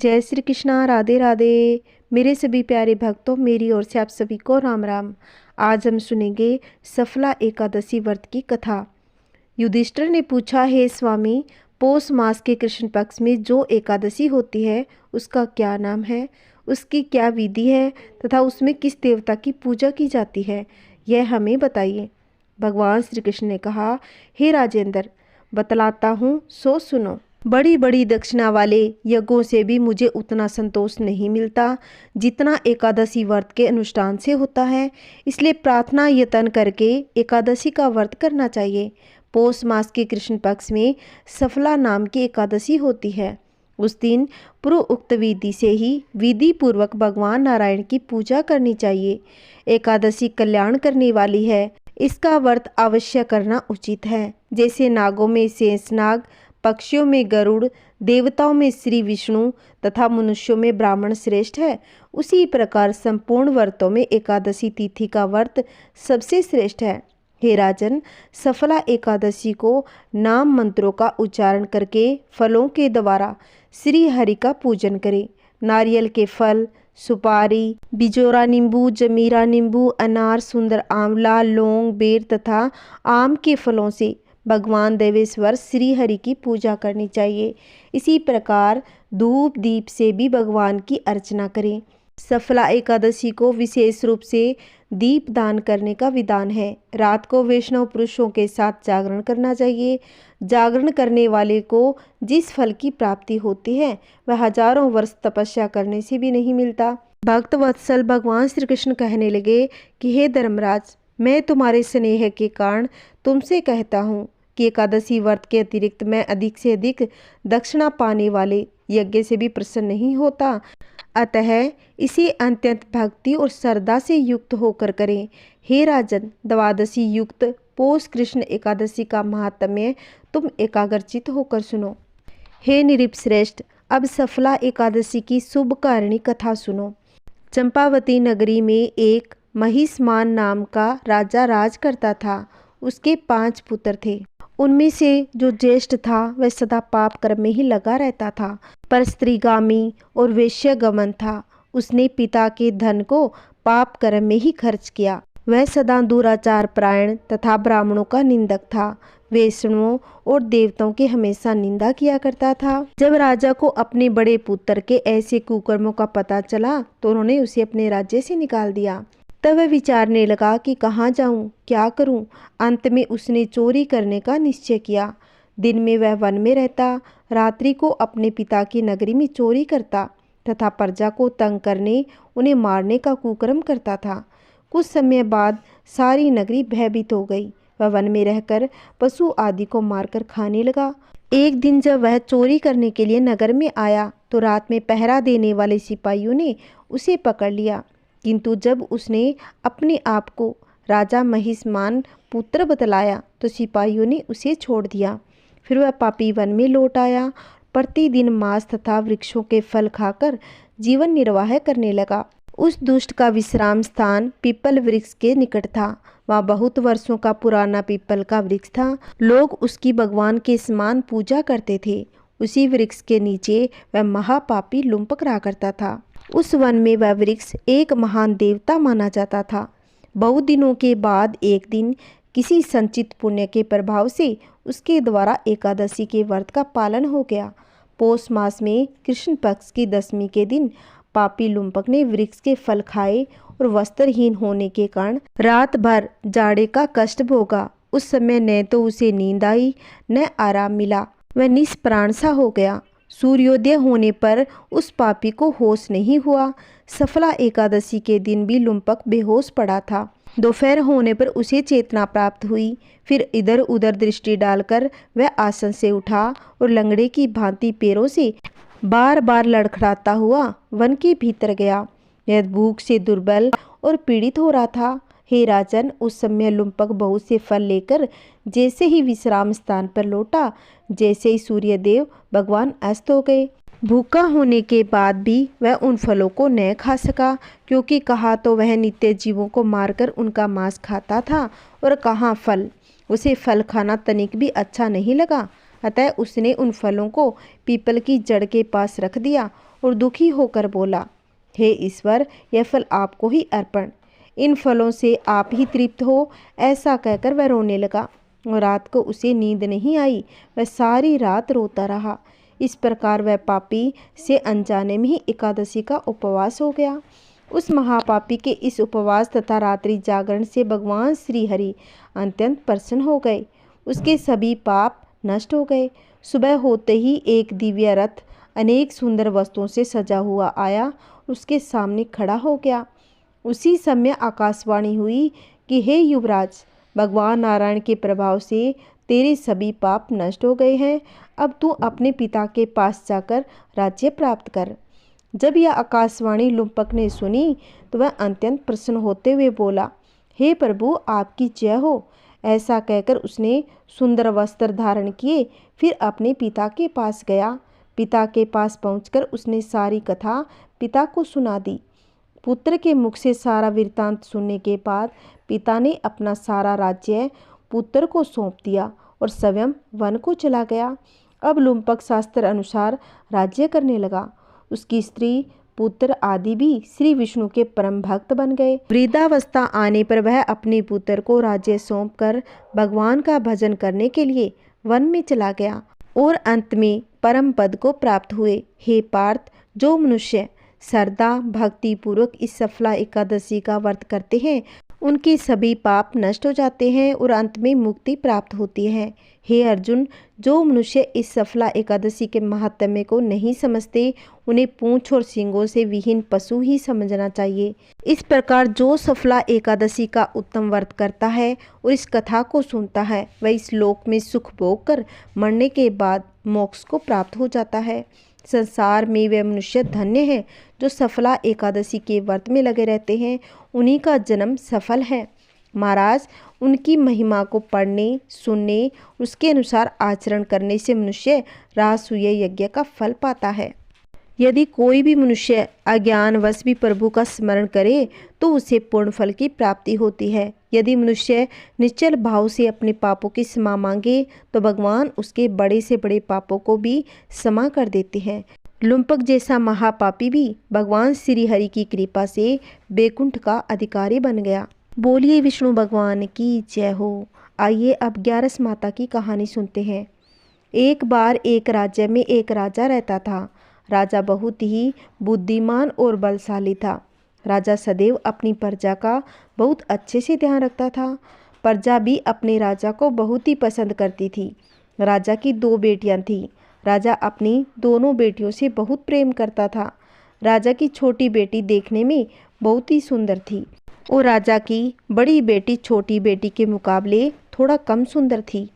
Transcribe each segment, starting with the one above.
जय श्री कृष्णा, राधे राधे। मेरे सभी प्यारे भक्तों, मेरी ओर से आप सभी को राम राम। आज हम सुनेंगे सफला एकादशी व्रत की कथा। युधिष्ठिर ने पूछा, हे स्वामी, पौष मास के कृष्ण पक्ष में जो एकादशी होती है उसका क्या नाम है, उसकी क्या विधि है तथा उसमें किस देवता की पूजा की जाती है, यह हमें बताइए। भगवान श्री कृष्ण ने कहा, हे राजेंद्र, बतलाता हूँ, सो सुनो। बड़ी बड़ी दक्षिणा वाले यज्ञों से भी मुझे उतना संतोष नहीं मिलता जितना एकादशी व्रत के अनुष्ठान से होता है। इसलिए प्रार्थना यत्न करके एकादशी का व्रत करना चाहिए। पौष मास के कृष्ण पक्ष में सफला नाम की एकादशी होती है। उस दिन पूर्व उक्त विधि से ही विधि पूर्वक भगवान नारायण की पूजा करनी चाहिए। एकादशी कल्याण करने वाली है, इसका व्रत अवश्य करना उचित है। जैसे नागों में शेषनाग, पक्षियों में गरुड़, देवताओं में श्री विष्णु तथा मनुष्यों में ब्राह्मण श्रेष्ठ है, उसी प्रकार संपूर्ण व्रतों में एकादशी तिथि का व्रत सबसे श्रेष्ठ है। हे राजन, सफला एकादशी को नाम मंत्रों का उच्चारण करके फलों के द्वारा श्री हरि का पूजन करें। नारियल के फल, सुपारी, बिजोरा नींबू, जमीरा नींबू, अनार, सुंदर आंवला, लौंग, बेर तथा आम के फलों से भगवान देवेश्वर श्री हरि की पूजा करनी चाहिए। इसी प्रकार धूप दीप से भी भगवान की अर्चना करें। सफला एकादशी को विशेष रूप से दीप दान करने का विधान है। रात को वैष्णव पुरुषों के साथ जागरण करना चाहिए। जागरण करने वाले को जिस फल की प्राप्ति होती है वह हजारों वर्ष तपस्या करने से भी नहीं मिलता। भक्त वत्सल भगवान श्री कृष्ण कहने लगे कि हे धर्मराज, मैं तुम्हारे स्नेह के कारण तुमसे कहता हूँ कि एकादशी व्रत के अतिरिक्त मैं अधिक से अधिक दक्षिणा पाने वाले यज्ञ से भी प्रसन्न नहीं होता। अतः इसे अत्यंत भक्ति और श्रद्धा से युक्त होकर करें। हे राजन, द्वादशी युक्त पौष कृष्ण एकादशी का महात्म्य तुम एकाग्रचित होकर सुनो। हे नृपश्रेष्ठ, अब सफला एकादशी की शुभकारिणी कथा सुनो। चंपावती नगरी में एक महिष्मान नाम का राजा राज करता था। उसके 5 पुत्र थे। उनमें से जो ज्येष्ठ था वह सदा पाप कर्म में ही लगा रहता था, पर स्त्रीगामी और वेश्यगमन था। उसने पिता के धन को पाप कर्म में ही खर्च किया। वह सदा दुराचार परायण तथा ब्राह्मणों का निंदक था। वैष्णवों और देवताओं की हमेशा निंदा किया करता था। जब राजा को अपने बड़े पुत्र के ऐसे कुकर्मों का पता चला तो उन्होंने उसे अपने राज्य से निकाल दिया। तब वह विचारने लगा कि कहाँ जाऊं, क्या करूं। अंत में उसने चोरी करने का निश्चय किया। दिन में वह वन में रहता, रात्रि को अपने पिता की नगरी में चोरी करता तथा प्रजा को तंग करने, उन्हें मारने का कुकर्म करता था। कुछ समय बाद सारी नगरी भयभीत हो गई। वह वन में रहकर पशु आदि को मारकर खाने लगा। एक दिन जब वह चोरी करने के लिए नगर में आया तो रात में पहरा देने वाले सिपाहियों ने उसे पकड़ लिया। किंतु जब उसने अपने आप को राजा महिष्मान पुत्र बतलाया तो सिपाहियों ने उसे छोड़ दिया। फिर वह पापी वन में लौट आया। प्रतिदिन मांस तथा वृक्षों के फल खाकर जीवन निर्वाह करने लगा। उस दुष्ट का विश्राम स्थान पीपल वृक्ष के निकट था। वहाँ बहुत वर्षों का पुराना पीपल का वृक्ष था। लोग उसकी भगवान के समान पूजा करते थे। उसी वृक्ष के नीचे वह महापापी लुम्पक रहा करता था। उस वन में वह वृक्ष एक महान देवता माना जाता था। बहुत दिनों के बाद एक दिन किसी संचित पुण्य के प्रभाव से उसके द्वारा एकादशी के व्रत का पालन हो गया। पौष मास में कृष्ण पक्ष की दशमी के दिन पापी लुम्पक ने वृक्ष के फल खाए और वस्त्रहीन होने के कारण रात भर जाड़े का कष्ट भोगा। उस समय न तो उसे नींद आई न आराम मिला। वह निष्प्राण सा हो गया। सूर्योदय होने पर उस पापी को होश नहीं हुआ। सफला एकादशी के दिन भी लुम्पक बेहोश पड़ा था। दोपहर होने पर उसे चेतना प्राप्त हुई। फिर इधर उधर दृष्टि डालकर वह आसन से उठा और लंगड़े की भांति पैरों से बार बार लड़खड़ाता हुआ वन के भीतर गया। यह भूख से दुर्बल और पीड़ित हो रहा था। हे राजन, उस समय लुम्पक बहुत से फल लेकर जैसे ही विश्राम स्थान पर लौटा, जैसे ही सूर्यदेव भगवान अस्त हो गए। भूखा होने के बाद भी वह उन फलों को न खा सका, क्योंकि कहा तो वह नित्य जीवों को मारकर उनका मांस खाता था और कहाँ फल। उसे फल खाना तनिक भी अच्छा नहीं लगा। अतः उसने उन फलों को पीपल की जड़ के पास रख दिया और दुखी होकर बोला, हे ईश्वर, यह फल आपको ही अर्पण, इन फलों से आप ही तृप्त हो। ऐसा कहकर वह रोने लगा और रात को उसे नींद नहीं आई। वह सारी रात रोता रहा। इस प्रकार वह पापी से अनजाने में ही एकादशी का उपवास हो गया। उस महापापी के इस उपवास तथा रात्रि जागरण से भगवान श्री हरि अत्यंत प्रसन्न हो गए। उसके सभी पाप नष्ट हो गए। सुबह होते ही एक दिव्य रथ अनेक सुंदर वस्तुओं से सजा हुआ आया, उसके सामने खड़ा हो गया। उसी समय आकाशवाणी हुई कि हे युवराज, भगवान नारायण के प्रभाव से तेरे सभी पाप नष्ट हो गए हैं। अब तू अपने पिता के पास जाकर राज्य प्राप्त कर। जब यह आकाशवाणी लुम्पक ने सुनी तो वह अत्यंत प्रसन्न होते हुए बोला, हे प्रभु, आपकी जय हो। ऐसा कहकर उसने सुंदर वस्त्र धारण किए, फिर अपने पिता के पास गया। पिता के पास पहुंचकर उसने सारी कथा पिता को सुना दी। पुत्र के मुख से सारा वृत्तांत सुनने के बाद पिता ने अपना सारा राज्य पुत्र को सौंप दिया और स्वयं वन को चला गया। अब लुम्पक शास्त्र अनुसार राज्य करने लगा। उसकी स्त्री, पुत्र आदि भी श्री विष्णु के परम भक्त बन गए। वृद्धावस्था आने पर वह अपने पुत्र को राज्य सौंपकर भगवान का भजन करने के लिए वन में चला गया और अंत में परम पद को प्राप्त हुए। हे पार्थ, जो मनुष्य श्रद्धा भक्ति पूर्वक इस सफला एकादशी का व्रत करते हैं, उनके सभी पाप नष्ट हो जाते हैं और अंत में मुक्ति प्राप्त होती है। हे अर्जुन, जो मनुष्य इस सफला एकादशी के महात्म्य को नहीं समझते, उन्हें पूंछ और सींगों से विहीन पशु ही समझना चाहिए। इस प्रकार जो सफला एकादशी का उत्तम व्रत करता है और इस कथा को सुनता है, वह इस लोक में सुख भोग कर मरने के बाद मोक्ष को प्राप्त हो जाता है। संसार में वे मनुष्य धन्य हैं जो सफला एकादशी के व्रत में लगे रहते हैं, उन्हीं का जन्म सफल है। महाराज, उनकी महिमा को पढ़ने, सुनने, उसके अनुसार आचरण करने से मनुष्य राजसूय यज्ञ का फल पाता है। यदि कोई भी मनुष्य अज्ञानवश भी प्रभु का स्मरण करे तो उसे पूर्ण फल की प्राप्ति होती है। यदि मनुष्य निश्चल भाव से अपने पापों की क्षमा मांगे तो भगवान उसके बड़े से बड़े पापों को भी क्षमा कर देते हैं। लुम्पक जैसा महापापी भी भगवान श्री हरि की कृपा से बैकुंठ का अधिकारी बन गया। बोलिए विष्णु भगवान की जय हो। आइए अब 11 माता की कहानी सुनते हैं। एक बार एक राज्य में एक राजा रहता था। राजा बहुत ही बुद्धिमान और बलशाली था। राजा सदैव अपनी प्रजा का बहुत अच्छे से ध्यान रखता था। प्रजा भी अपने राजा को बहुत ही पसंद करती थी। राजा की 2 बेटियां थीं। राजा अपनी दोनों बेटियों से बहुत प्रेम करता था। राजा की छोटी बेटी देखने में बहुत ही सुंदर थी और राजा की बड़ी बेटी छोटी बेटी के मुकाबले थोड़ा कम सुंदर थी।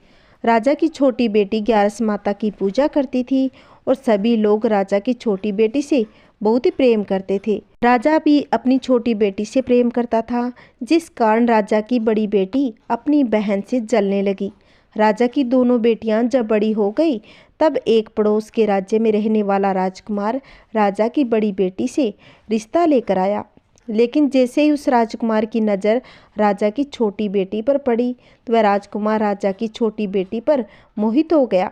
राजा की छोटी बेटी 11 माता की पूजा करती थी और सभी लोग राजा की छोटी बेटी से बहुत ही प्रेम करते थे। राजा भी अपनी छोटी बेटी से प्रेम करता था, जिस कारण राजा की बड़ी बेटी अपनी बहन से जलने लगी। राजा की दोनों बेटियां जब बड़ी हो गई तब एक पड़ोस के राज्य में रहने वाला राजकुमार राजा की बड़ी बेटी से रिश्ता लेकर आया। लेकिन जैसे ही उस राजकुमार की नज़र राजा की छोटी बेटी पर पड़ी तो वह राजकुमार राजा की छोटी बेटी पर मोहित हो गया।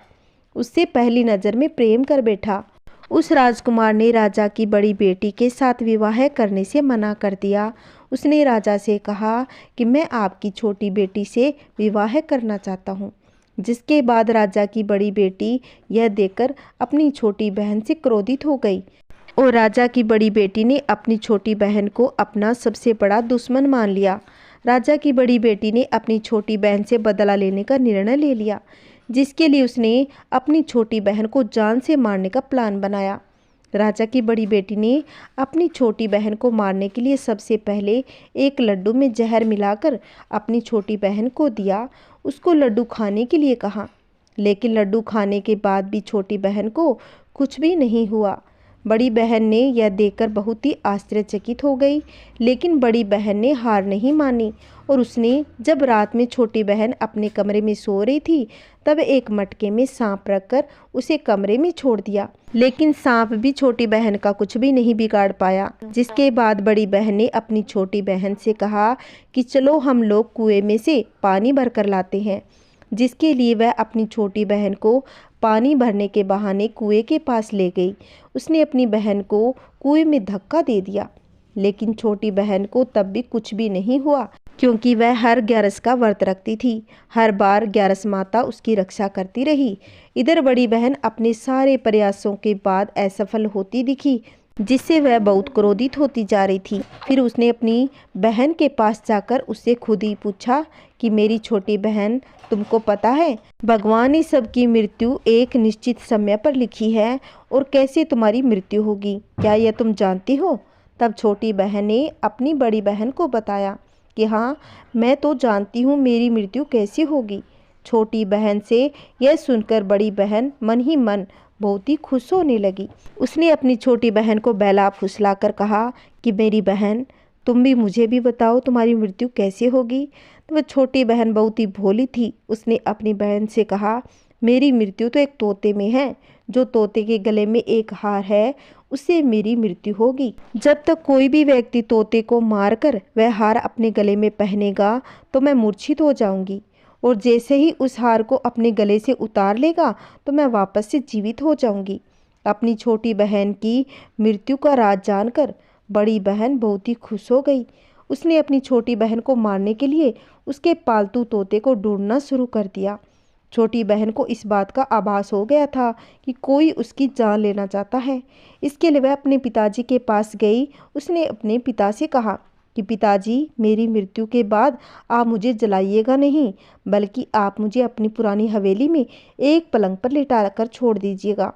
उससे पहली नज़र में प्रेम कर बैठा। उस राजकुमार ने राजा की बड़ी बेटी के साथ विवाह करने से मना कर दिया। उसने राजा से कहा कि मैं आपकी छोटी बेटी से विवाह करना चाहता हूँ। जिसके बाद राजा की बड़ी बेटी यह देखकर अपनी छोटी बहन से क्रोधित हो गई और राजा की बड़ी बेटी ने अपनी छोटी बहन को अपना सबसे बड़ा दुश्मन मान लिया। राजा की बड़ी बेटी ने अपनी छोटी बहन से बदला लेने का निर्णय ले लिया, जिसके लिए उसने अपनी छोटी बहन को जान से मारने का प्लान बनाया। राजा की बड़ी बेटी ने अपनी छोटी बहन को मारने के लिए सबसे पहले एक लड्डू में जहर मिलाकर अपनी छोटी बहन को दिया। उसको लड्डू खाने के लिए कहा, लेकिन लड्डू खाने के बाद भी छोटी बहन को कुछ भी नहीं हुआ। बड़ी बहन ने यह देखकर बहुत ही आश्चर्यचकित हो गई, लेकिन बड़ी बहन ने हार नहीं मानी और उसने जब रात में छोटी बहन अपने कमरे में सो रही थी तब एक मटके में सांप रखकर उसे कमरे में छोड़ दिया। लेकिन सांप भी छोटी बहन का कुछ भी नहीं बिगाड़ पाया। जिसके बाद बड़ी बहन ने अपनी छोटी बहन से कहा कि चलो हम लोग कुएं में से पानी भरकर लाते हैं। जिसके लिए वह अपनी छोटी बहन को पानी भरने के बहाने कुएं के पास ले गई। उसने अपनी बहन को कुएं में धक्का दे दिया, लेकिन छोटी बहन को तब भी कुछ भी नहीं हुआ, क्योंकि वह हर ग्यारस का व्रत रखती थी। हर बार ग्यारस माता उसकी रक्षा करती रही। इधर बड़ी बहन अपने सारे प्रयासों के बाद असफल होती दिखी, जिससे वह बहुत क्रोधित होती जा रही थी। फिर उसने अपनी बहन के पास जाकर उससे खुद ही पूछा कि मेरी छोटी बहन, तुमको पता है भगवान ने सबकी मृत्यु एक निश्चित समय पर लिखी है, और कैसे तुम्हारी मृत्यु होगी, क्या यह तुम जानती हो? तब छोटी बहन ने अपनी बड़ी बहन को बताया कि हाँ, मैं तो जानती हूँ मेरी मृत्यु कैसे होगी। छोटी बहन से यह सुनकर बड़ी बहन मन ही मन बहुत ही खुश होने लगी। उसने अपनी छोटी बहन को बहला फुसलाकर कहा कि मेरी बहन, तुम भी मुझे भी बताओ तुम्हारी मृत्यु कैसे होगी। तो वह छोटी बहन बहुत ही भोली थी। उसने अपनी बहन से कहा, मेरी मृत्यु तो एक तोते में है। जो तोते के गले में एक हार है, उससे मेरी मृत्यु होगी। जब तक कोई भी व्यक्ति तोते को मारकर वह हार अपने गले में पहनेगा तो मैं मूर्छित हो जाऊंगी, और जैसे ही उस हार को अपने गले से उतार लेगा तो मैं वापस से जीवित हो जाऊंगी। अपनी छोटी बहन की मृत्यु का राज जानकर बड़ी बहन बहुत ही खुश हो गई। उसने अपनी छोटी बहन को मारने के लिए उसके पालतू तोते को ढूंढना शुरू कर दिया। छोटी बहन को इस बात का आभास हो गया था कि कोई उसकी जान लेना चाहता है। इसके लिए वह अपने पिताजी के पास गई। उसने अपने पिता से कहा कि पिताजी, मेरी मृत्यु के बाद आप मुझे जलाइएगा नहीं, बल्कि आप मुझे अपनी पुरानी हवेली में एक पलंग पर लिटा कर छोड़ दीजिएगा।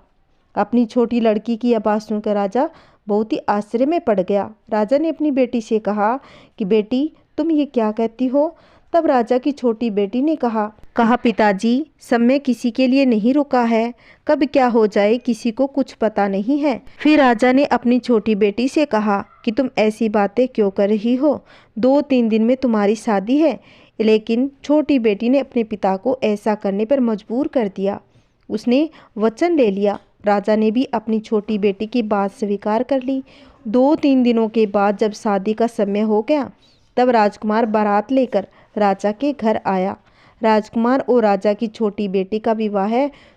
अपनी छोटी लड़की की यह बात सुनकर राजा बहुत ही आश्चर्य में पड़ गया। राजा ने अपनी बेटी से कहा कि बेटी, तुम ये क्या कहती हो? तब राजा की छोटी बेटी ने कहा पिताजी, समय किसी के लिए नहीं रुका है, कब क्या हो जाए किसी को कुछ पता नहीं है। फिर राजा ने अपनी छोटी बेटी से कहा कि तुम ऐसी बातें क्यों कर रही हो, 2-3 दिन में तुम्हारी शादी है। लेकिन छोटी बेटी ने अपने पिता को ऐसा करने पर मजबूर कर दिया। उसने वचन ले लिया। राजा ने भी अपनी छोटी बेटी की बात स्वीकार कर ली। 2-3 दिनों के बाद जब शादी का समय हो गया, तब राजकुमार बारात लेकर राजा के घर आया। राजकुमार और राजा की छोटी बेटी का विवाह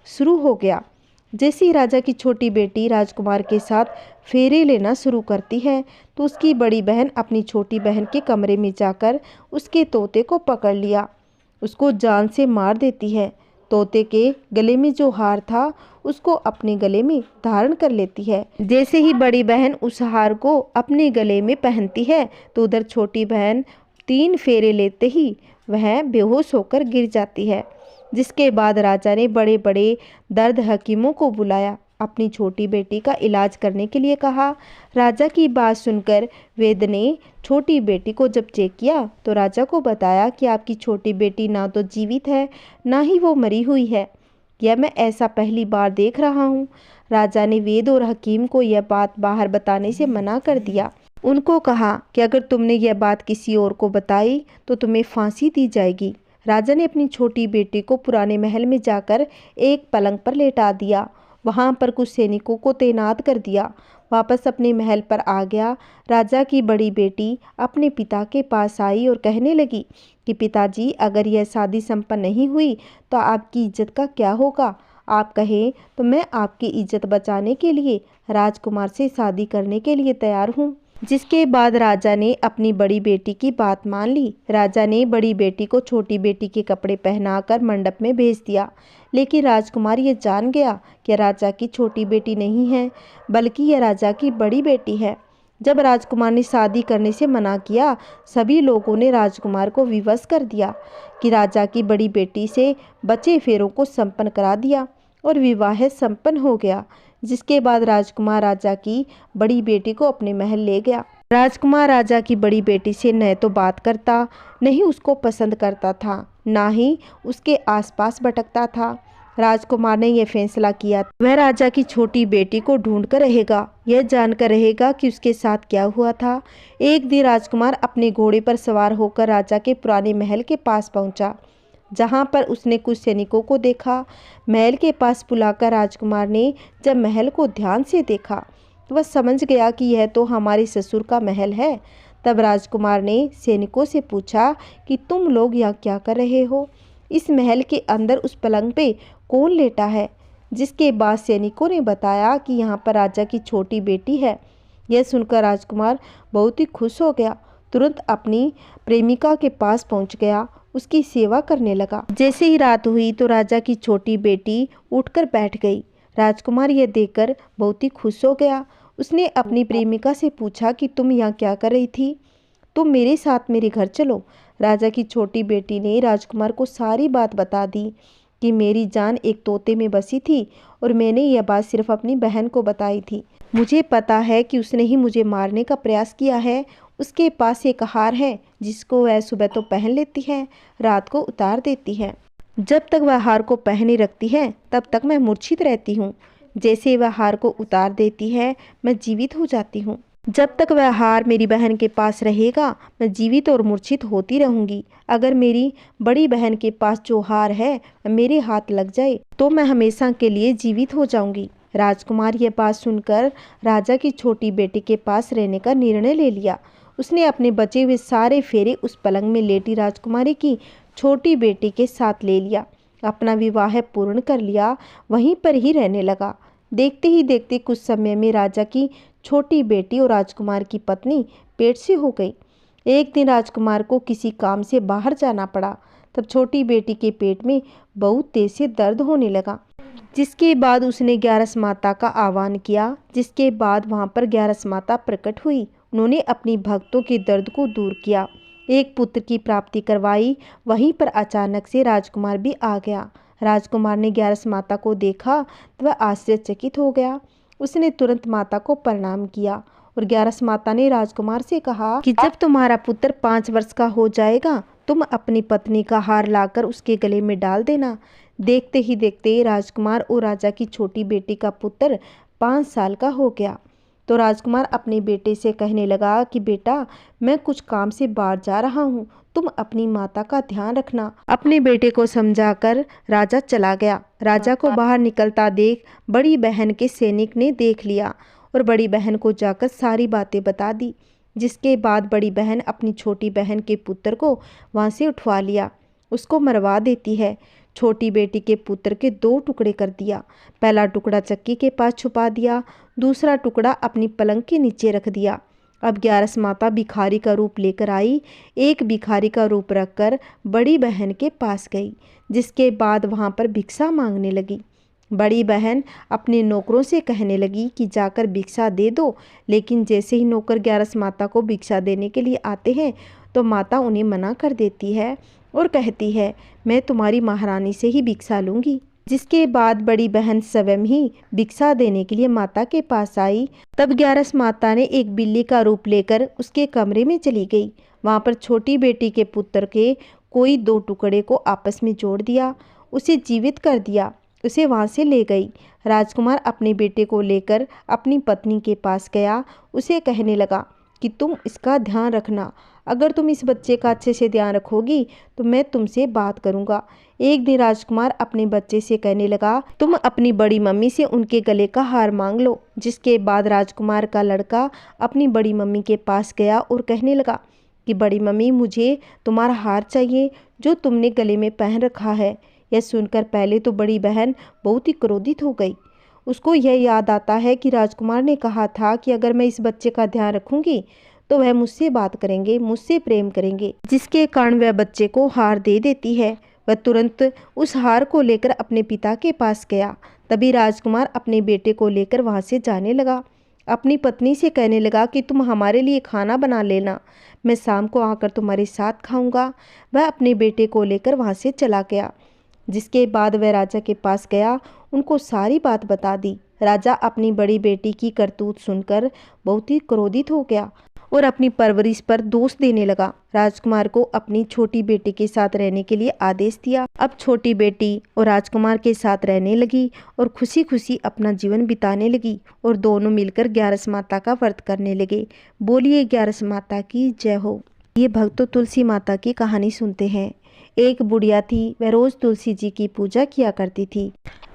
शुरू हो गया। जैसे ही राजा की छोटी बेटी राजकुमार के साथ फेरे लेना शुरू करती है, तो उसकी बड़ी बहन अपनी छोटी बहन के कमरे में जाकर उसके तोते को पकड़ लिया, उसको जान से मार देती है। तोते के गले में जो हार था उसको अपने गले में धारण कर लेती है। जैसे ही बड़ी बहन उस हार को अपने गले में पहनती है, तो उधर छोटी बहन 3 फेरे लेते ही वह बेहोश होकर गिर जाती है। जिसके बाद राजा ने बड़े बड़े दर्द हकीमों को बुलाया, अपनी छोटी बेटी का इलाज करने के लिए कहा। राजा की बात सुनकर वैद्य ने छोटी बेटी को जब चेक किया तो राजा को बताया कि आपकी छोटी बेटी ना तो जीवित है, ना ही वो मरी हुई है। यह मैं ऐसा पहली बार देख रहा हूँ। राजा ने वैद्य और हकीम को यह बात बाहर बताने से मना कर दिया। उनको कहा कि अगर तुमने यह बात किसी और को बताई तो तुम्हें फांसी दी जाएगी। राजा ने अपनी छोटी बेटी को पुराने महल में जाकर एक पलंग पर लेटा दिया। वहां पर कुछ सैनिकों को तैनात कर दिया। वापस अपने महल पर आ गया। राजा की बड़ी बेटी अपने पिता के पास आई और कहने लगी कि पिताजी, अगर यह शादी संपन्न नहीं हुई तो आपकी इज्जत का क्या होगा? आप कहें तो मैं आपकी इज्जत बचाने के लिए राजकुमार से शादी करने के लिए तैयार हूँ। जिसके बाद राजा ने अपनी बड़ी बेटी की बात मान ली। राजा ने बड़ी बेटी को छोटी बेटी के कपड़े पहनाकर मंडप में भेज दिया। लेकिन राजकुमार ये जान गया कि राजा की छोटी बेटी नहीं है, बल्कि यह राजा की बड़ी बेटी है। जब राजकुमार ने शादी करने से मना किया, सभी लोगों ने राजकुमार को विवश कर दिया कि राजा की बड़ी बेटी से बचे फेरों को संपन्न करा दिया और विवाह संपन्न हो गया। जिसके बाद राजकुमार राजा की बड़ी बेटी को अपने महल ले गया। राजकुमार राजा की बड़ी बेटी से न तो बात करता, न ही उसको पसंद करता था, ना ही उसके आसपास भटकता था। राजकुमार ने यह फैसला किया वह राजा की छोटी बेटी को ढूंढ कर रहेगा, यह जानकर रहेगा कि उसके साथ क्या हुआ था। एक दिन राजकुमार अपने घोड़े पर सवार होकर राजा के पुराने महल के पास पहुंचा, जहां पर उसने कुछ सैनिकों को देखा। महल के पास बुलाकर राजकुमार ने जब महल को ध्यान से देखा तो वह समझ गया कि यह तो हमारे ससुर का महल है। तब राजकुमार ने सैनिकों से पूछा कि तुम लोग यहाँ क्या कर रहे हो? इस महल के अंदर उस पलंग पे कौन लेटा है। जिसके बाद सैनिकों ने बताया कि यहाँ पर राजा की छोटी बेटी है। यह सुनकर राजकुमार बहुत ही खुश हो गया। तुरंत अपनी प्रेमिका के पास पहुँच गया, उसकी सेवा करने लगा। जैसे ही रात हुई तो राजा की छोटी बेटी उठकर बैठ गई। राजकुमार यह देखकर बहुत ही खुश हो गया। उसने अपनी प्रेमिका से पूछा कि तुम यहाँ क्या कर रही थी? तुम मेरे साथ मेरे घर चलो। राजा की छोटी बेटी ने राजकुमार को सारी बात बता दी कि मेरी जान एक तोते में बसी थी और मैंने यह बात सिर्फ अपनी बहन को बताई थी। मुझे पता है कि उसने ही मुझे मारने का प्रयास किया है। उसके पास एक हार है जिसको वह सुबह तो पहन लेती है, रात को उतार देती है। जब तक वह हार को पहने रखती है तब तक मैं मूर्छित रहती हूँ। जैसे वह हार को उतार देती है मैं जीवित हो जाती हूँ। जब तक वह हार मेरी बहन के पास रहेगा मैं जीवित और मूर्छित होती रहूंगी। अगर मेरी बड़ी बहन के पास जो हार है मेरे हाथ लग जाए तो मैं हमेशा के लिए जीवित हो जाऊंगी। राजकुमार यह बात सुनकर राजा की छोटी बेटी के पास रहने का निर्णय ले लिया। उसने अपने बचे हुए सारे फेरे उस पलंग में लेटी राजकुमारी की छोटी बेटी के साथ ले लिया। अपना विवाह पूर्ण कर लिया, वहीं पर ही रहने लगा। देखते ही देखते कुछ समय में राजा की छोटी बेटी और राजकुमार की पत्नी पेट से हो गई। एक दिन राजकुमार को किसी काम से बाहर जाना पड़ा। तब छोटी बेटी के पेट में बहुत तेज से दर्द होने लगा। जिसके बाद उसने ग्यारस माता का आह्वान किया। जिसके बाद वहां पर ग्यारस माता प्रकट हुई। उन्होंने अपनी भक्तों के दर्द को दूर किया, एक पुत्र की प्राप्ति करवाई। वहीं पर अचानक से राजकुमार भी आ गया। राजकुमार ने ग्यारस माता को देखा तो वह आश्चर्यचकित हो गया। उसने तुरंत माता को प्रणाम किया और ग्यारस माता ने राजकुमार से कहा कि जब तुम्हारा पुत्र 5 वर्ष का हो जाएगा तुम अपनी पत्नी का हार लाकर उसके गले में डाल देना। देखते ही देखते राजकुमार और राजा की छोटी बेटी का पुत्र 5 साल का हो गया। तो राजकुमार अपने बेटे से कहने लगा कि बेटा, मैं कुछ काम से बाहर जा रहा हूँ, तुम अपनी माता का ध्यान रखना। अपने बेटे को समझाकर राजा चला गया। राजा को बाहर निकलता देख बड़ी बहन के सैनिक ने देख लिया और बड़ी बहन को जाकर सारी बातें बता दी। जिसके बाद बड़ी बहन अपनी छोटी बहन के पुत्र को वहाँ से उठवा लिया, उसको मरवा देती है। छोटी बेटी के पुत्र के 2 टुकड़े कर दिया। पहला टुकड़ा चक्की के पास छुपा दिया, दूसरा टुकड़ा अपनी पलंग के नीचे रख दिया। अब ग्यारस माता भिखारी का रूप लेकर आई। एक भिखारी का रूप रखकर बड़ी बहन के पास गई। जिसके बाद वहाँ पर भिक्षा मांगने लगी। बड़ी बहन अपने नौकरों से कहने लगी कि जाकर भिक्षा दे दो। लेकिन जैसे ही नौकर ग्यारस माता को भिक्षा देने के लिए आते हैं तो माता उन्हें मना कर देती है और कहती है, मैं तुम्हारी महारानी से ही भिक्षा लूंगी। जिसके बाद बड़ी बहन स्वयं ही भिक्षा देने के लिए माता के पास आई। तब ग्यारस माता ने एक बिल्ली का रूप लेकर उसके कमरे में चली गई। वहाँ पर छोटी बेटी के पुत्र के कोई 2 टुकड़े को आपस में जोड़ दिया, उसे जीवित कर दिया, उसे वहाँ से ले गई। राजकुमार अपने बेटे को लेकर अपनी पत्नी के पास गया। उसे कहने लगा कि तुम इसका ध्यान रखना, अगर तुम इस बच्चे का अच्छे से ध्यान रखोगी तो मैं तुमसे बात करूंगा। एक दिन राजकुमार अपने बच्चे से कहने लगा, तुम अपनी बड़ी मम्मी से उनके गले का हार मांग लो। जिसके बाद राजकुमार का लड़का अपनी बड़ी मम्मी के पास गया और कहने लगा कि बड़ी मम्मी, मुझे तुम्हारा हार चाहिए जो तुमने गले में पहन रखा है। यह सुनकर पहले तो बड़ी बहन बहुत ही क्रोधित हो गई। उसको यह याद आता है कि राजकुमार ने कहा था कि अगर मैं इस बच्चे का ध्यान रखूंगी तो वह मुझसे बात करेंगे, मुझसे प्रेम करेंगे। जिसके कारण वह बच्चे को हार दे देती है। वह तुरंत उस हार को लेकर अपने पिता के पास गया। तभी राजकुमार अपने बेटे को लेकर वहाँ से जाने लगा। अपनी पत्नी से कहने लगा कि तुम हमारे लिए खाना बना लेना, मैं शाम को आकर तुम्हारे साथ खाऊंगा। वह अपने बेटे को लेकर वहाँ से चला गया। जिसके बाद वह राजा के पास गया, उनको सारी बात बता दी। राजा अपनी बड़ी बेटी की करतूत सुनकर बहुत ही क्रोधित हो गया और अपनी परवरिश पर दोष देने लगा। राजकुमार को अपनी छोटी बेटी के साथ रहने के लिए आदेश दिया। अब छोटी बेटी और राजकुमार के साथ रहने लगी और खुशी खुशी अपना जीवन बिताने लगी और दोनों मिलकर ग्यारस माता का व्रत करने लगे। बोलिए ग्यारस माता की जय हो। ये भक्तों तुलसी माता की कहानी सुनते हैं। एक बुढ़िया थी, वह रोज तुलसी जी की पूजा किया करती थी।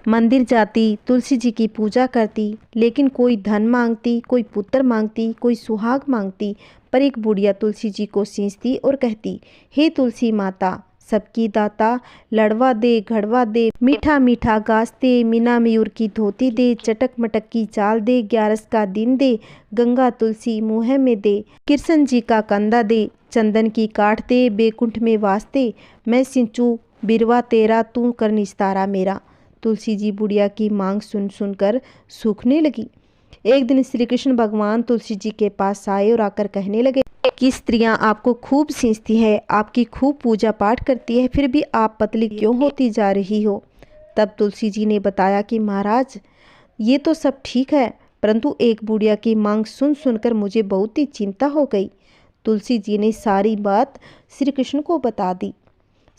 मंदिर जाती, तुलसी जी की पूजा करती, लेकिन कोई धन मांगती, कोई पुत्र मांगती, कोई सुहाग मांगती। पर एक बुढ़िया तुलसी जी को सींचती और कहती, हे तुलसी माता, सबकी दाता, लड़वा दे घड़वा दे, मीठा मीठा घास दे, मीना मयूर की धोती दे, चटक मटक की चाल दे, 11 का दिन दे, गंगा तुलसी मुँह में दे, कृष्ण जी का कंधा दे, चंदन की काठ दे, बैकुंठ में वास दे, मैं सिंचू बिरवा तेरा, तू कर निस्तारा मेरा। तुलसी जी बुढ़िया की मांग सुन सुनकर सूखने लगी। एक दिन श्री कृष्ण भगवान तुलसी जी के पास आए और आकर कहने लगे कि स्त्रियां आपको खूब सींचती है, आपकी खूब पूजा पाठ करती है, फिर भी आप पतली क्यों होती जा रही हो। तब तुलसी जी ने बताया कि महाराज, ये तो सब ठीक है, परंतु एक बुढ़िया की मांग सुन सुनकर मुझे बहुत ही चिंता हो गई। तुलसी जी ने सारी बात श्री कृष्ण को बता दी।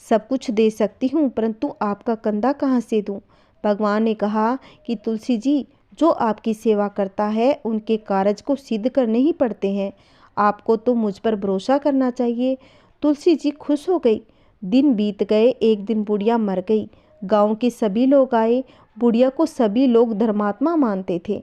सब कुछ दे सकती हूँ, परंतु आपका कंधा कहाँ से दूँ। भगवान ने कहा कि तुलसी जी, जो आपकी सेवा करता है उनके कार्य को सिद्ध करने ही पड़ते हैं, आपको तो मुझ पर भरोसा करना चाहिए। तुलसी जी खुश हो गई। दिन बीत गए। एक दिन बुढ़िया मर गई। गांव के सभी लोग आए। बुढ़िया को सभी लोग धर्मात्मा मानते थे।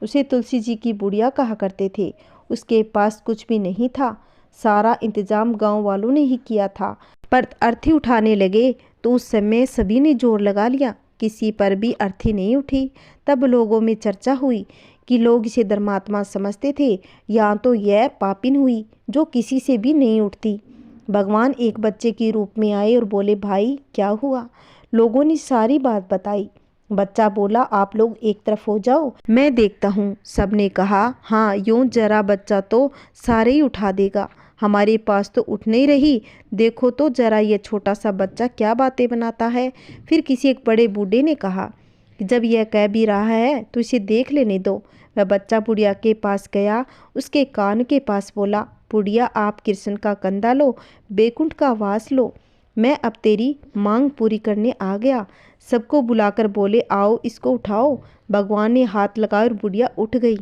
उसे तुलसी जी की बुढ़िया कहा करते थे। उसके पास कुछ भी नहीं था, सारा इंतजाम गांव वालों ने ही किया था। पर अर्थी उठाने लगे तो उस समय सभी ने जोर लगा लिया, किसी पर भी अर्थी नहीं उठी। तब लोगों में चर्चा हुई कि लोग इसे धर्मात्मा समझते थे, या तो यह पापिन हुई जो किसी से भी नहीं उठती। भगवान एक बच्चे के रूप में आए और बोले, भाई क्या हुआ। लोगों ने सारी बात बताई। बच्चा बोला, आप लोग एक तरफ हो जाओ, मैं देखता हूँ। सबने कहा, हाँ यूं जरा बच्चा तो सारे ही उठा देगा, हमारे पास तो उठ नहीं रही। देखो तो जरा यह छोटा सा बच्चा क्या बातें बनाता है। फिर किसी एक बड़े बूढ़े ने कहा, जब यह कह भी रहा है तो इसे देख लेने दो। वह बच्चा बुढ़िया के पास गया, उसके कान के पास बोला, बुढ़िया आप कृष्ण का कंधा लो, बैकुंठ का वास लो, मैं अब तेरी मांग पूरी करने आ गया। सबको बुलाकर बोले, आओ इसको उठाओ। भगवान ने हाथ लगाया और बुढ़िया उठ गई।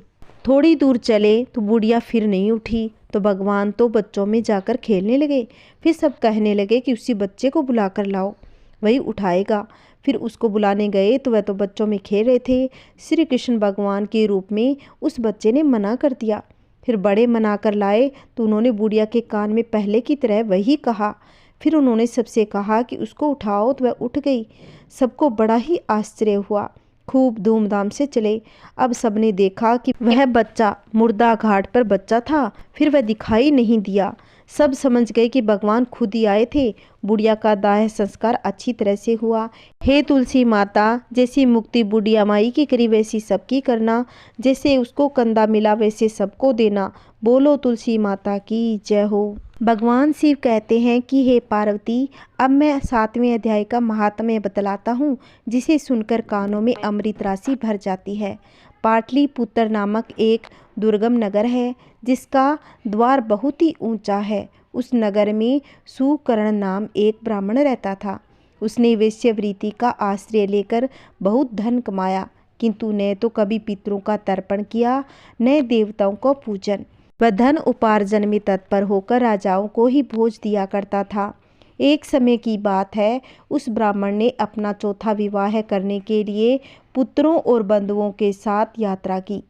थोड़ी दूर चले तो बुढ़िया फिर नहीं उठी, तो भगवान तो बच्चों में जाकर खेलने लगे। फिर सब कहने लगे कि उसी बच्चे को बुलाकर लाओ, वही उठाएगा। फिर उसको बुलाने गए तो वह तो बच्चों में खेल रहे थे। श्री कृष्ण भगवान के रूप में उस बच्चे ने मना कर दिया। फिर बड़े मना कर लाए तो उन्होंने बुढ़िया के कान में पहले की तरह वही कहा। फिर उन्होंने सबसे कहा कि उसको उठाओ, तो वह उठ गई। सबको बड़ा ही आश्चर्य हुआ। खूब धूमधाम से चले। अब सबने देखा कि वह बच्चा मुर्दा घाट पर बच्चा था, फिर वह दिखाई नहीं दिया। सब समझ गए कि भगवान खुद ही आए थे। बुढ़िया का दाह संस्कार अच्छी तरह से हुआ। हे तुलसी माता, जैसी मुक्ति बुढ़िया माई की करी वैसी सबकी करना, जैसे उसको कंधा मिला वैसे सबको देना। बोलो तुलसी माता की जय हो। भगवान शिव कहते हैं कि हे पार्वती, अब मैं 7वें अध्याय का महात्म्य बतलाता हूँ, जिसे सुनकर कानों में अमृत राशि भर जाती है। पाटलिपुत्र नामक एक दुर्गम नगर है, जिसका द्वार बहुत ही ऊंचा है। उस नगर में सुकर्ण नाम एक ब्राह्मण रहता था। उसने वेश्यावृत्ति का आश्रय लेकर बहुत धन कमाया, किंतु न तो कभी पितरों का तर्पण किया, न देवताओं को पूजन। वह धन उपार्जन में तत्पर होकर राजाओं को ही भोज दिया करता था। एक समय की बात है, उस ब्राह्मण ने अपना चौथा विवाह करने के लिए पुत्रों और बंधुओं के साथ यात्रा की।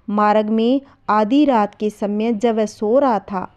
मार्ग में आधी रात के समय जब वह सो रहा था,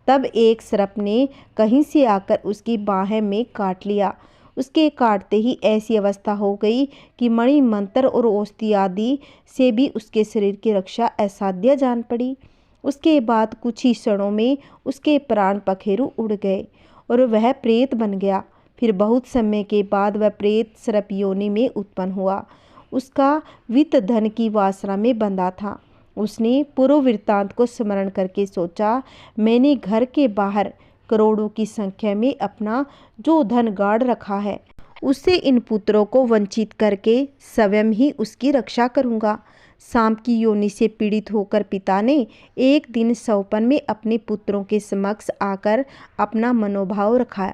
तब एक सर्प ने कहीं से आकर उसकी बाहें में काट लिया। उसके काटते ही ऐसी अवस्था हो गई कि मणि मंत्र और औषधि आदि से भी उसके शरीर की रक्षा असाध्य जान पड़ी। उसके बाद कुछ ही क्षणों में उसके प्राण पखेरु उड़ गए और वह प्रेत बन गया। फिर बहुत समय के बाद वह प्रेत सर्प योनि में उत्पन्न हुआ। उसका वित्त धन की वासना में बंधा था। उसने पूर्व वृत्तांत को स्मरण करके सोचा, मैंने घर के बाहर करोड़ों की संख्या में अपना जो धन गाड़ रखा है, उससे इन पुत्रों को वंचित करके स्वयं ही उसकी रक्षा करूंगा। सांप की योनि से पीड़ित होकर पिता ने एक दिन सौपन में अपने पुत्रों के समक्ष आकर अपना मनोभाव रखा।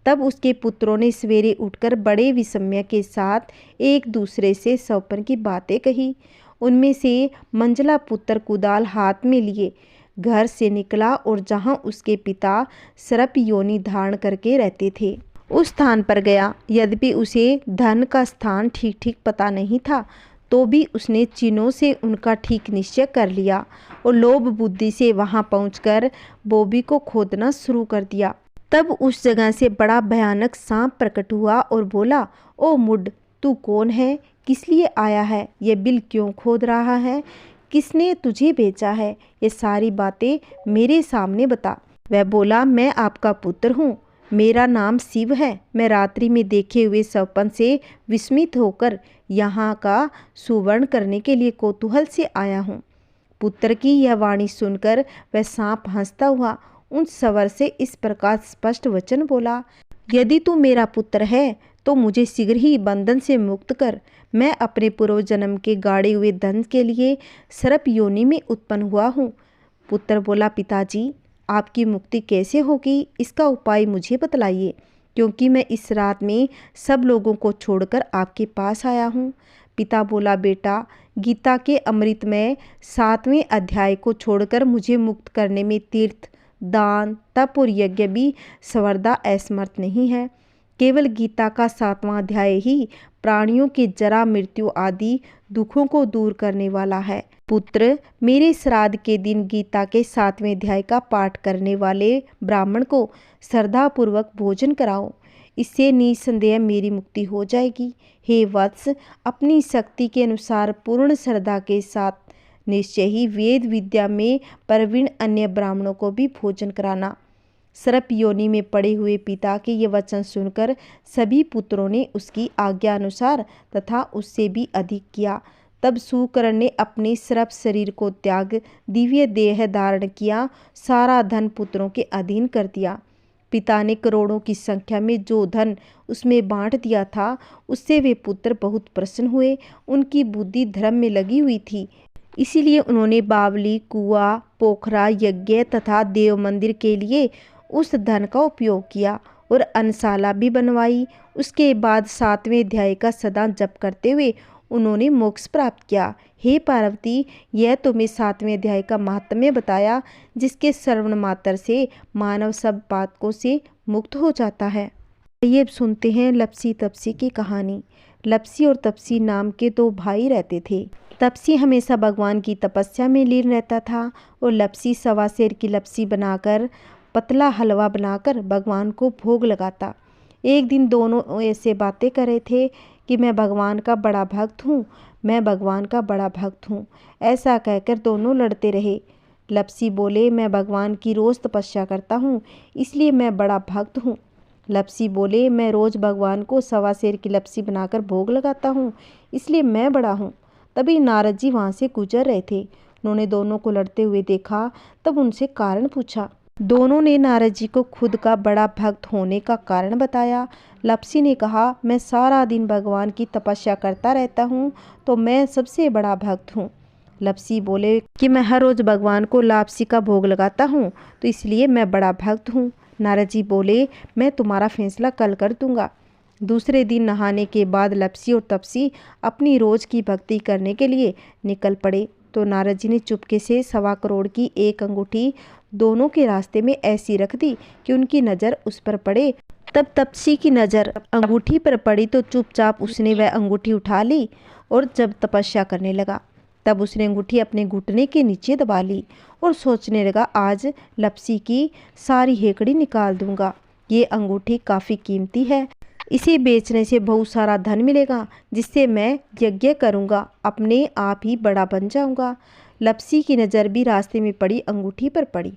तब उसके पुत्रों ने सवेरे उठकर बड़े विस्मय के साथ एक दूसरे से सौपन की बातें कही। उनमें से मंझला पुत्र कुदाल हाथ में लिए घर से निकला और जहां उसके पिता सर्प योनि धारण करके रहते थे, उस स्थान पर गया। यद्यपि उसे धन का स्थान ठीक ठीक पता नहीं था, तो भी उसने चिन्हों से उनका ठीक निश्चय कर लिया और लोभ बुद्धि से वहां पहुंचकर बोबी को खोदना शुरू कर दिया। तब उस जगह से बड़ा भयानक सांप प्रकट हुआ और बोला, ओ मुड, तू कौन है? किस लिए आया है? ये बिल क्यों खोद रहा है? किसने तुझे भेजा है? ये सारी बातें मेरे सामने बता। वह बोला, मैं आपका पुत्र हूँ, मेरा नाम शिव है। मैं रात्रि में देखे हुए सपन से विस्मित होकर यहाँ का सुवर्ण करने के लिए कौतूहल से आया हूँ। पुत्र की यह वाणी सुनकर वह सांप हंसता हुआ उन सवर से इस प्रकार स्पष्ट वचन बोला, यदि तू मेरा पुत्र है तो मुझे शीघ्र ही बंधन से मुक्त कर। मैं अपने पूर्व जन्म के गाड़े हुए धन के लिए सर्प योनि में उत्पन्न हुआ हूँ। पुत्र बोला, पिताजी, आपकी मुक्ति कैसे होगी, इसका उपाय मुझे बतलाइए, क्योंकि मैं इस रात में सब लोगों को छोड़कर आपके पास आया हूँ। पिता बोला, बेटा, गीता के अमृतमय 7वें अध्याय को छोड़कर मुझे मुक्त करने में तीर्थ, दान, तप और यज्ञ भी सर्वदा असमर्थ नहीं है। केवल गीता का 7वां अध्याय ही प्राणियों के जरा, मृत्यु आदि दुखों को दूर करने वाला है। पुत्र, मेरे श्राद्ध के दिन गीता के 7वें अध्याय का पाठ करने वाले ब्राह्मण को श्रद्धापूर्वक भोजन कराओ। इससे निसंदेह मेरी मुक्ति हो जाएगी। हे वत्स, अपनी शक्ति के अनुसार पूर्ण श्रद्धा के साथ निश्चय ही वेद विद्या में प्रवीण अन्य ब्राह्मणों को भी भोजन कराना। सर्प योनि में पड़े हुए पिता के ये वचन सुनकर सभी पुत्रों ने उसकी आज्ञा अनुसार तथा उससे भी अधिक किया। तब सूकर्ण ने अपने सर्प शरीर को त्याग दिव्य देह धारण किया, सारा धन पुत्रों के अधीन कर दिया। पिता ने करोड़ों की संख्या में जो धन उसमें बांट दिया था, उससे वे पुत्र बहुत प्रसन्न हुए। उनकी बुद्धि धर्म में लगी हुई थी, इसीलिए उन्होंने बावली, कुआं, पोखरा, यज्ञ तथा देव मंदिर के लिए उस धन का उपयोग किया और अन्नशाला भी बनवाई। उसके बाद 7वें अध्याय का सदा जप करते हुए उन्होंने मोक्ष प्राप्त किया। हे पार्वती, यह तुम्हें 7वें अध्याय का महात्म्य बताया, जिसके श्रवण मात्र से मानव सब पातकों से मुक्त हो जाता है। ये अब सुनते हैं लपसी तपसी की कहानी। लपसी और तपसी नाम के 2 भाई रहते थे। तपसी हमेशा भगवान की तपस्या में लीन रहता था और लपसी सवा सेर की लपसी बनाकर पतला हलवा बनाकर भगवान को भोग लगाता। एक दिन दोनों ऐसे बातें कर रहे थे कि मैं भगवान का बड़ा भक्त हूँ, मैं भगवान का बड़ा भक्त हूँ। ऐसा कहकर दोनों लड़ते रहे। लपसी बोले, मैं भगवान की रोज़ तपस्या करता हूँ, इसलिए मैं बड़ा भक्त हूँ। लपसी बोले, मैं रोज़ भगवान को सवा सेर की लपसी बनाकर भोग लगाता हूँ, इसलिए मैं बड़ा हूँ। तभी नारद जी वहाँ से गुजर रहे थे। उन्होंने दोनों को लड़ते हुए देखा, तब उनसे कारण पूछा। दोनों ने नारद जी को खुद का बड़ा भक्त होने का कारण बताया। लपसी ने कहा, मैं सारा दिन भगवान की तपस्या करता रहता हूँ, तो मैं सबसे बड़ा भक्त हूँ। लपसी बोले कि मैं हर रोज़ भगवान को लापसी का भोग लगाता हूँ, तो इसलिए मैं बड़ा भक्त हूँ। नारद जी बोले, मैं तुम्हारा फैसला कल कर दूंगा। दूसरे दिन नहाने के बाद लपसी और तपसी अपनी रोज़ की भक्ति करने के लिए निकल पड़े। तो नारद जी ने चुपके से 1.25 करोड़ की एक अंगूठी दोनों के रास्ते में ऐसी रख दी कि उनकी नज़र उस पर पड़े। तब तपसी की नज़र अंगूठी पर पड़ी तो चुपचाप उसने वह अंगूठी उठा ली और जब तपस्या करने लगा तब उसने अंगूठी अपने घुटने के नीचे दबा ली और सोचने लगा, आज लपसी की सारी हेकड़ी निकाल दूंगा। ये अंगूठी काफ़ी कीमती है, इसे बेचने से बहुत सारा धन मिलेगा, जिससे मैं यज्ञ करूंगा, अपने आप ही बड़ा बन जाऊंगा। लपसी की नज़र भी रास्ते में पड़ी अंगूठी पर पड़ी,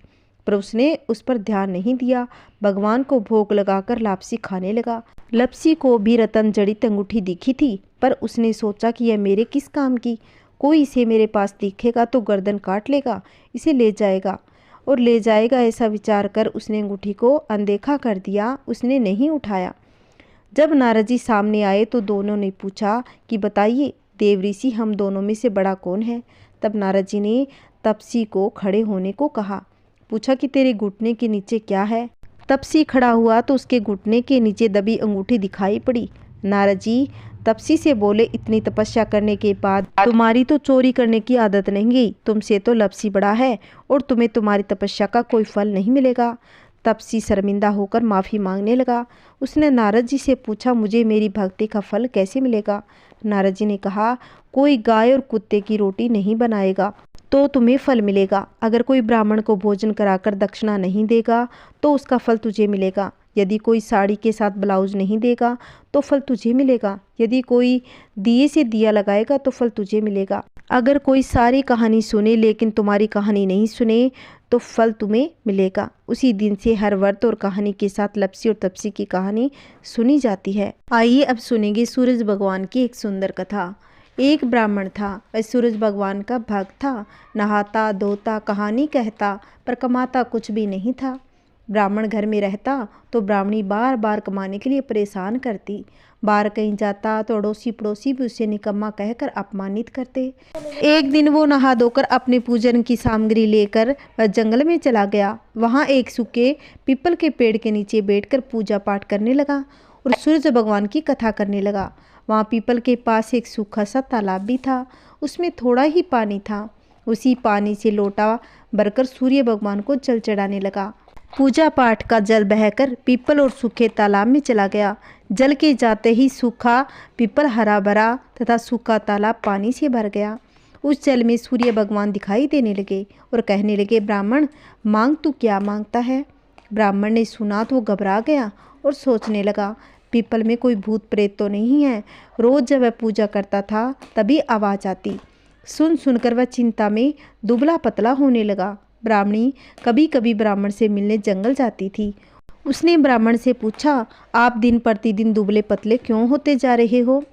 पर उसने उस पर ध्यान नहीं दिया। भगवान को भोग लगाकर लापसी खाने लगा। लपसी को भी रतन जड़ित अंगूठी दिखी थी, पर उसने सोचा कि यह मेरे किस काम की, कोई इसे मेरे पास दिखेगा तो गर्दन काट लेगा, इसे ले जाएगा ऐसा विचार कर उसने अंगूठी को अनदेखा कर दिया, उसने नहीं उठाया। जब नारद जी सामने आए तो दोनों ने पूछा कि बताइए देव ऋषि, हम दोनों में से बड़ा कौन है? तब नारद जी ने तपसी को खड़े होने को कहा। पूछा कि तेरे घुटने के नीचे क्या है? तपसी खड़ा हुआ तो उसके घुटने के नीचे दबी अंगूठी दिखाई पड़ी। नारद जी तपसी से बोले, इतनी तपस्या करने के बाद तुम्हारी तो चोरी करने की आदत नहीं गई, तुमसे तो लपसी बड़ा है और तुम्हें तुम्हारी तपस्या का कोई फल नहीं मिलेगा। तपसी शर्मिंदा होकर माफ़ी मांगने लगा। उसने नारद जी से पूछा, मुझे मेरी भक्ति का फल कैसे मिलेगा? नारद जी ने कहा, कोई गाय और कुत्ते की रोटी नहीं बनाएगा तो तुम्हें फल मिलेगा। अगर कोई ब्राह्मण को भोजन कराकर दक्षिणा नहीं देगा तो उसका फल तुझे मिलेगा। यदि कोई साड़ी के साथ ब्लाउज नहीं देगा तो फल तुझे मिलेगा। यदि कोई दिए से दिया लगाएगा तो फल तुझे मिलेगा। अगर कोई सारी कहानी सुने लेकिन तुम्हारी कहानी नहीं सुने तो फल तुम्हें मिलेगा। उसी दिन से हर व्रत और कहानी के साथ लपसी और तपसी की कहानी सुनी जाती है। आइए अब सुनेंगे सूरज भगवान की एक सुंदर कथा। एक ब्राह्मण था, वह सूरज भगवान का भक्त था। नहाता धोता कहानी कहता पर कमाता कुछ भी नहीं था। ब्राह्मण घर में रहता तो ब्राह्मणी बार बार कमाने के लिए परेशान करती। बाहर कहीं जाता तो अड़ोसी पड़ोसी भी उसे निकम्मा कहकर अपमानित करते। एक दिन वो नहा धोकर अपने पूजन की सामग्री लेकर वह जंगल में चला गया। वहाँ एक सूखे पीपल के पेड़ के नीचे बैठकर पूजा पाठ करने लगा और सूरज भगवान की कथा करने लगा। वहाँ पीपल के पास एक सूखा सा तालाब भी था, उसमें थोड़ा ही पानी था। उसी पानी से लोटा भरकर सूर्य भगवान को जल चढ़ाने लगा। पूजा पाठ का जल बहकर पीपल और सूखे तालाब में चला गया। जल के जाते ही सूखा पीपल हरा भरा तथा सूखा तालाब पानी से भर गया। उस जल में सूर्य भगवान दिखाई देने लगे और कहने लगे, ब्राह्मण मांग तू क्या मांगता है। ब्राह्मण ने सुना तो वो घबरा गया और सोचने लगा, पीपल में कोई भूत प्रेत तो नहीं है। रोज जब वह पूजा करता था तभी आवाज़ आती। सुनकर वह चिंता में दुबला पतला होने लगा। ब्राह्मणी कभी कभी ब्राह्मण से मिलने जंगल जाती थी। उसने ब्राह्मण से पूछा, आप दिन प्रतिदिन दुबले पतले क्यों होते जा रहे हो।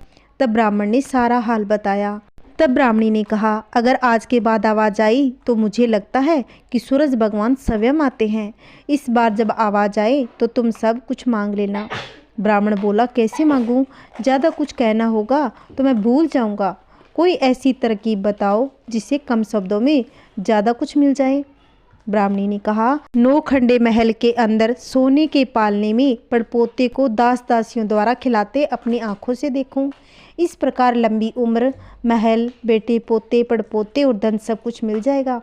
तब ब्राह्मण ने सारा हाल बताया। तब ब्राह्मणी ने कहा, अगर आज के बाद आवाज़ आई तो मुझे लगता है कि सूरज भगवान स्वयं आते हैं। इस बार जब आवाज़ आए तो तुम सब कुछ मांग लेना। ब्राह्मण बोला, कैसे मांगूं? ज़्यादा कुछ कहना होगा तो मैं भूल जाऊंगा। कोई ऐसी तरकीब बताओ जिससे कम शब्दों में ज़्यादा कुछ मिल जाए। ब्राह्मणी ने कहा, 9 खंडे महल के अंदर सोने के पालने में पड़पोते को दास दासियों द्वारा खिलाते अपनी आंखों से देखूं। इस प्रकार लंबी उम्र, महल, बेटे पोते पड़पोते और धन सब कुछ मिल जाएगा।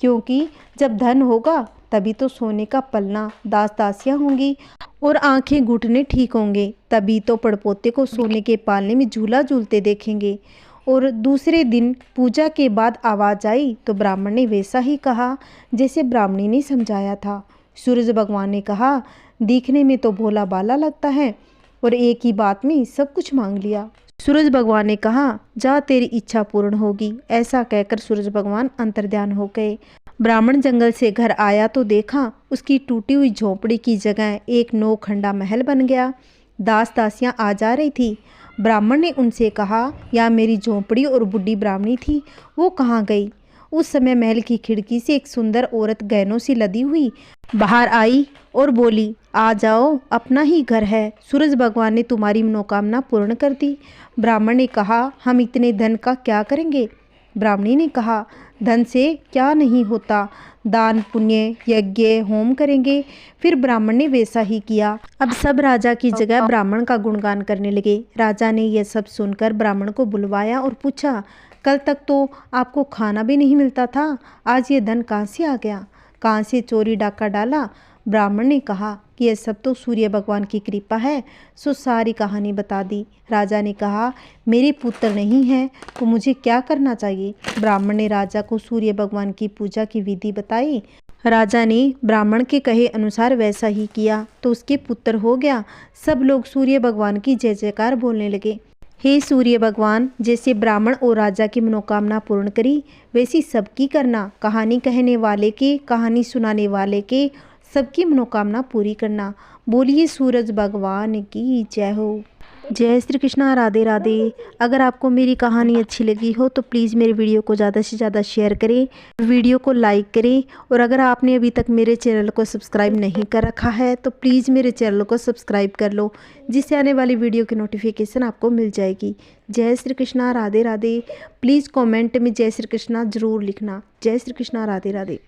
क्योंकि जब धन होगा तभी तो सोने का पलना, दास दासियां होंगी और आंखें घुटने ठीक होंगे। तभी तो पड़पोते को सोने के पालने में झूला झूलते देखेंगे। और दूसरे दिन पूजा के बाद आवाज़ आई तो ब्राह्मण ने वैसा ही कहा जैसे ब्राह्मणी ने समझाया था। सूरज भगवान ने कहा, दिखने में तो भोला बाला लगता है और एक ही बात में सब कुछ मांग लिया। सूरज भगवान ने कहा, जा तेरी इच्छा पूर्ण होगी। ऐसा कहकर सूरज भगवान अंतर्ध्यान हो गए। ब्राह्मण जंगल से घर आया तो देखा उसकी टूटी हुई झोंपड़ी की जगह एक 9 खंडा महल बन गया। दास दासियां आ जा रही थी। ब्राह्मण ने उनसे कहा, या मेरी झोंपड़ी और बुढ़ी ब्राह्मणी थी, वो कहाँ गई। उस समय महल की खिड़की से एक सुंदर औरत गहनों से लदी हुई बाहर आई और बोली, आ जाओ, अपना ही घर है। सूरज भगवान ने तुम्हारी मनोकामना पूर्ण कर दी। ब्राह्मण ने कहा, हम इतने धन का क्या करेंगे। ब्राह्मणी ने कहा, धन से क्या नहीं होता, दान पुण्य यज्ञ होम करेंगे। फिर ब्राह्मण ने वैसा ही किया। अब सब राजा की जगह ब्राह्मण का गुणगान करने लगे। राजा ने यह सब सुनकर ब्राह्मण को बुलवाया और पूछा, कल तक तो आपको खाना भी नहीं मिलता था, आज ये धन कहाँ से आ गया, कहाँ से चोरी डाका डाला। ब्राह्मण ने कहा कि यह सब तो सूर्य भगवान की कृपा है। सो सारी कहानी बता दी। राजा ने कहा, मेरे पुत्र नहीं है तो मुझे क्या करना चाहिए। ब्राह्मण ने राजा को सूर्य भगवान की पूजा की विधि बताई। राजा ने ब्राह्मण के कहे अनुसार वैसा ही किया तो उसके पुत्र हो गया। सब लोग सूर्य भगवान की जय जयकार बोलने लगे। हे सूर्य भगवान, जैसे ब्राह्मण और राजा की मनोकामना पूर्ण करी वैसी सबकी करना। कहानी कहने वाले के, कहानी सुनाने वाले के, सबकी मनोकामना पूरी करना। बोलिए सूरज भगवान की जय हो। जय श्री कृष्णा, राधे राधे। अगर आपको मेरी कहानी अच्छी लगी हो तो प्लीज़ मेरे वीडियो को ज़्यादा से ज़्यादा शेयर करें, वीडियो को लाइक करें। और अगर आपने अभी तक मेरे चैनल को सब्सक्राइब नहीं कर रखा है तो प्लीज़ मेरे चैनल को सब्सक्राइब कर लो, जिससे आने वाली वीडियो की नोटिफिकेशन आपको मिल जाएगी। जय श्री कृष्णा, राधे राधे। प्लीज़ कॉमेंट में जय श्री कृष्णा ज़रूर लिखना। जय श्री कृष्णा, राधे राधे।